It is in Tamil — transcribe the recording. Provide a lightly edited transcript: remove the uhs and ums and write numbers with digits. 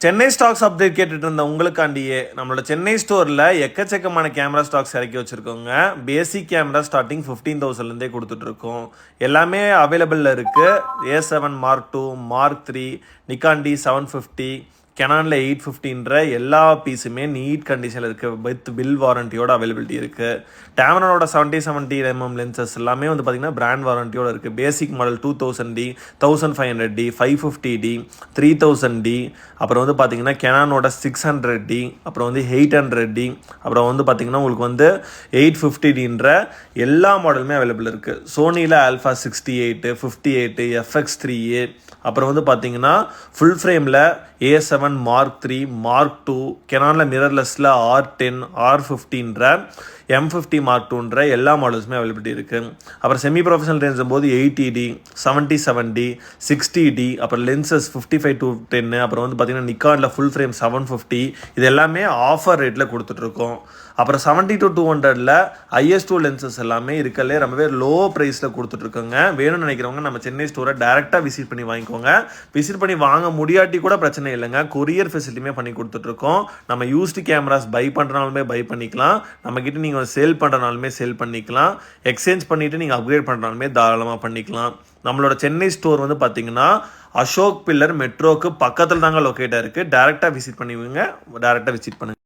சென்னை ஸ்டாக்ஸ் அப்டேட் கேட்டுட்டு இருந்த உங்களுக்காண்டியே நம்மளோட சென்னை ஸ்டோரில் எக்கச்சக்கமான கேமரா ஸ்டாக்ஸ் இறக்கி வச்சுருக்கோங்க. பேசிக் கேமரா ஸ்டார்டிங் 15,000லேருந்தே கொடுத்துட்ருக்கோம். எல்லாமே அவைலபிளில் இருக்குது. A7 Mark II, Mark III, Nikon D750, கெனானில் 850ன்ற எல்லா பீஸுமே நீட் கண்டிஷனில் இருக்குது. வித் பில் வாரண்டியோட அவைலபிலிட்டி இருக்குது. டேமனோட 70mm லென்சஸ் எல்லாமே வந்து பார்த்திங்கன்னா பிராண்ட் வாரண்டியோட இருக்குது. Basic model 2000D, 1500D, 550D, 3000D, அப்புறம் வந்து பார்த்திங்கன்னா கெனானோட 600D, அப்புறம் வந்து 800D, அப்புறம் வந்து பார்த்திங்கன்னா உங்களுக்கு வந்து 850Dன்ற எல்லா மாடலுமே அவைலபிள் இருக்குது. சோனியில் ஆல்ஃபா 68, 58, FX3A, அப்புறம் வந்து பார்த்திங்கன்னா ஃபுல் ஃப்ரேமில் A7 Mark III, Mark II, கெனானில் மிரர்லெஸில் R10, R15ன்ற M50 Mark IIன்ற எல்லா மாடல்ஸுமே அவைலபிலிட்டி இருக்குது. அப்புறம் செமி ப்ரொஃபஷனல் ரேஞ்சும் போது 80D, 77D, 60D, அப்புறம் லென்சஸ் 55-10, அப்புறம் வந்து பார்த்திங்கன்னா நிக்கானில் ஃபுல் ஃப்ரேம் 750, இது எல்லாமே ஆஃபர் ரேட்டில் கொடுத்துட்ருக்கோம். அப்புறம் 70-200ல் IS2 லென்சஸ் எல்லாமே இருக்கலே ரொம்பவே லோ ப்ரைஸில் கொடுத்துட்ருக்கோங்க. வேணும்னு நினைக்கிறவங்க நம்ம சென்னை ஸ்டோரை டேரெக்டாக விசிட் பண்ணி வாங்கிக்கோங்க. விசிட் பண்ணி வாங்க முடியாட்டி கூட பிரச்சனை இல்லைங்க, கொரியர் ஃபெசிலிட்டியுமே பண்ணி கொடுத்துட்ருக்கோம். நம்ம யூஸ்டு கேமராஸ் பை பண்ணுறனாலுமே பை பண்ணிக்கலாம், நம்மக்கிட்ட நீங்கள் சேல் பண்ணுறனாலுமே சேல் பண்ணிக்கலாம், எக்ஸ்சேஞ்ச் பண்ணிவிட்டு நீங்கள் அப்கிரேட் பண்ணுறனாலுமே தாராளமாக பண்ணிக்கலாம். நம்மளோட சென்னை ஸ்டோர் வந்து பார்த்தீங்கன்னா அசோக் பில்லர் மெட்ரோக்கு பக்கத்தில் தாங்க லொக்கேட்டாக இருக்குது. டேரெக்டாக விசிட் பண்ணுவீங்க, டேரெக்டாக விசிட் பண்ணுங்கள்.